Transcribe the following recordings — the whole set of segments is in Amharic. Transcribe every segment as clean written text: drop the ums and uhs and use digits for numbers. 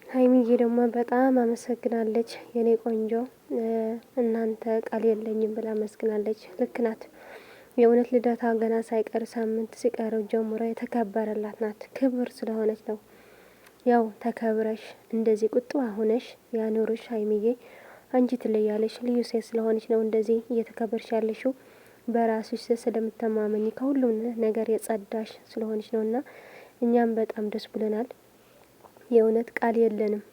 ሀይሚዬ ደግሞ በጣም አመሰግናለች የኔ ቆንጆ። እናንተ ቃል የለኝም ብላ አመስግናለች። ልክ ናት። የእውነት ልደታ ገና ሳይቀር ሳምንት ሲቀረው ጀምሮ የተከበረላት ናት። ክብር ስለሆነች ነው። ያው ተከብረሽ እንደዚህ ቁጡ ሆነሽ ያኖርሽ ሀይሚዬ። አንቺ ትለያለሽ። ልዩ ሴት ስለሆነች ነው እንደዚህ እየተከበርሽ ያለሽው። በራስሽ ስለምተማመኝ ከሁሉም ነገር የጸዳሽ ስለሆነች ነውና እኛም በጣም ደስ ብለናል። የእውነት ቃል የለንም።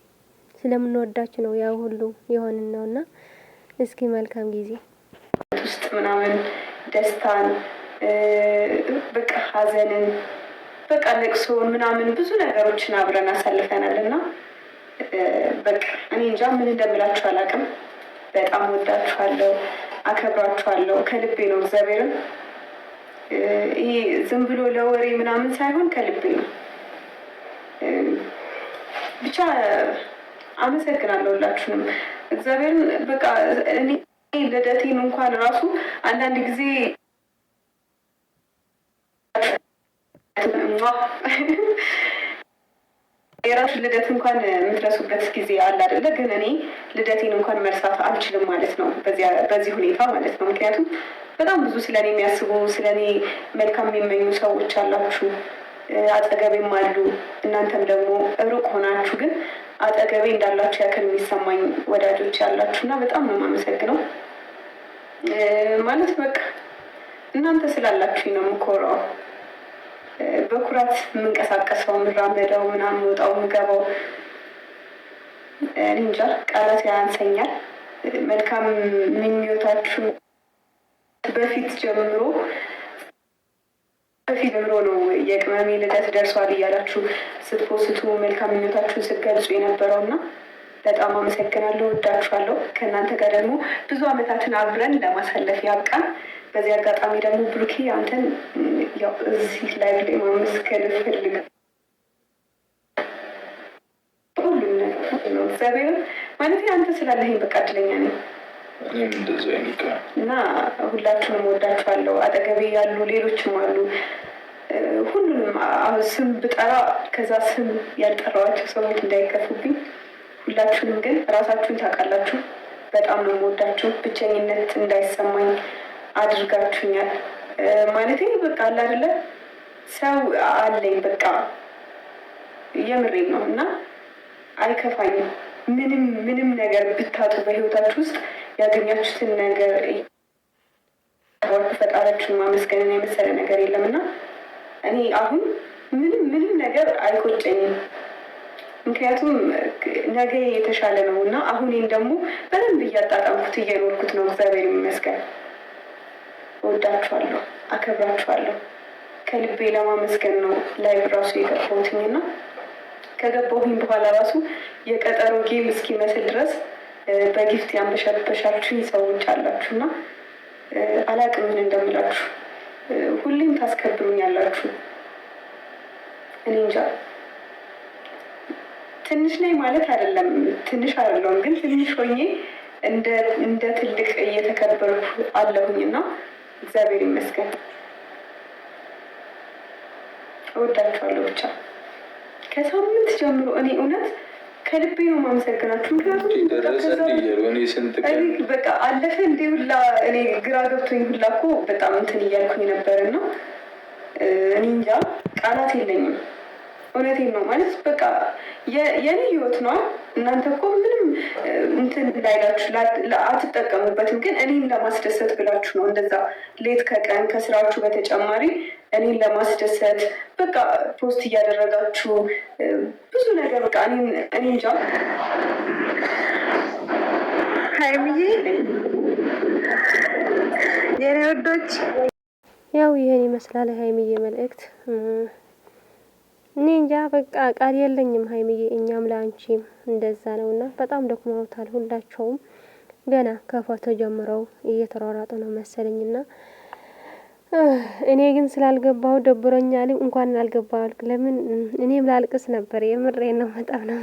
ስለምንወዳችሁ ነው ያው ሁሉ የሆንን ነውና እስኪ መልካም ጊዜ ውስጥ ምናምን ደስታን በቃ ሀዘንን በቃ ለቅሶን ምናምን ብዙ ነገሮችን አብረን አሳልፈናል እና በቃ እኔ እንጃ ምን እንደምላችሁ አላውቅም። በጣም ወዳችኋለሁ፣ አከብራችኋለሁ ከልቤ ነው። እግዚአብሔርን ይሄ ዝም ብሎ ለወሬ ምናምን ሳይሆን ከልቤ ነው። ብቻ አመሰግናለሁ ሁላችሁንም። እግዚአብሔርን በቃ እኔ ልደቴን እንኳን ራሱ አንዳንድ ጊዜ የራሱ ልደት እንኳን የምትረሱበት ጊዜ አለ አይደለ? ግን እኔ ልደቴን እንኳን መርሳት አልችልም ማለት ነው፣ በዚህ ሁኔታ ማለት ነው። ምክንያቱም በጣም ብዙ ስለኔ የሚያስቡ ስለኔ መልካም የሚመኙ ሰዎች አላችሁ፣ አጠገቤም አሉ። እናንተም ደግሞ ሩቅ ሆናችሁ ግን አጠገቤ እንዳላችሁ ያክል የሚሰማኝ ወዳጆች ያላችሁ እና በጣም ነው የማመሰግነው። ማለት በቃ እናንተ ስላላችሁኝ ነው የምኮራው። በኩራት የምንቀሳቀሰው የምራመደው ምናምን ወጣው የምገባው እንጃ ቃላት ያንሰኛል። መልካም ምኞታችሁ በፊት ጀምሮ ነው የቅመሜ ልደት ደርሷል እያላችሁ ስትፖስቱ መልካም ምኞታችሁን ስትገልጹ የነበረው እና በጣም አመሰግናለሁ፣ ወዳችኋለሁ። ከእናንተ ጋር ደግሞ ብዙ ዓመታትን አብረን ለማሳለፍ ያብቃን። በዚህ አጋጣሚ ደግሞ ብሩኬ አንተን ያው እዚህ ላይ ማመስገን እፈልጋለሁ። ሁሉም ነገር ነው እግዚአብሔር ማለት አንተ ስላለኝ በቃ እድለኛ ነኝ እና ሁላችሁንም ወዳችኋለሁ። አጠገቤ ያሉ ሌሎችም አሉ። ሁሉንም ስም ብጠራ ከዛ ስም ያልጠራዋቸው ሰዎች እንዳይከፉብኝ፣ ሁላችሁንም ግን ራሳችሁን ታውቃላችሁ። በጣም ነው የምወዳችሁ። ብቸኝነት እንዳይሰማኝ አድርጋችሁኛል። ማለት በቃ አለ አይደለ ሰው አለኝ በቃ የምሬን ነው እና አይከፋኝም። ምንም ነገር ብታጡ በህይወታችሁ ውስጥ ያገኛችሁትን ነገር ፈጣሪያችሁን ማመስገንን የመሰለ ነገር የለም እና እኔ አሁን ምንም ነገር አይቆጨኝም። ምክንያቱም ነገ የተሻለ ነው እና አሁኔን ደግሞ በደንብ እያጣጣምኩት እየኖርኩት ነው። እግዚአብሔር ይመስገን። ወዳችኋለሁ፣ አከብራችኋለሁ። ከልቤ ለማመስገን ነው ላይቭ ራሱ የገባሁትኝና ከገባሁኝ በኋላ ራሱ የቀጠሮ ጌም እስኪመስል ድረስ በጊፍት ያንበሻበሻችሁኝ ሰዎች አላችሁና አላቅም ምን እንደምላችሁ። ሁሌም ታስከብሩኝ ያላችሁ። እኔ እንጃ ትንሽ ነኝ ማለት አይደለም፣ ትንሽ አይደለሁም፣ ግን ትንሽ ሆኜ እንደ ትልቅ እየተከበርኩ አለሁኝና እግዚአብሔር ይመስገን። እወዳችኋለሁ። ብቻ ከሳምንት ጀምሮ እኔ እውነት ከልቤ ነው ማመሰግናችሁ። ምክንያቱም በቃ አለፈ እንዴ ሁላ እኔ ግራ ገብቶኝ ሁላ እኮ በጣም እንትን እያልኩኝ ነበር እና እኔ እንጃ ቃላት የለኝም። እውነቴን ነው ማለት በቃ የኔ ህይወት ነው። እናንተ እኮ ምንም እንትን ላይላችሁ አትጠቀሙበትም፣ ግን እኔን ለማስደሰት ብላችሁ ነው እንደዛ ሌት ከቀን ከስራችሁ በተጨማሪ እኔን ለማስደሰት በቃ ፖስት እያደረጋችሁ ብዙ ነገር በቃ እኔ እንጃ። ሀይሚዬ የኔ ወዶች ያው ይሄን ይመስላል ሀይሚዬ መልእክት። እኔ እንጃ በቃ ቃል የለኝም ሀይሚዬ። እኛም ለአንቺም እንደዛ ነውና በጣም ደክመውታል ሁላቸውም። ገና ከፎቶ ጀምረው እየተሯሯጡ ነው መሰለኝና እኔ ግን ስላልገባው ደብሮኛል። እንኳን አልገባው ለምን እኔም ላልቅስ ነበር። የምሬን ነው። በጣም ነው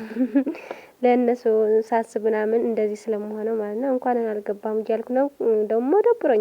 ለእነሱ ሳስብ ምናምን እንደዚህ ስለመሆነው ማለት ነው። እንኳን አልገባም እያልኩ ነው። ደግሞ ደብሮኛል።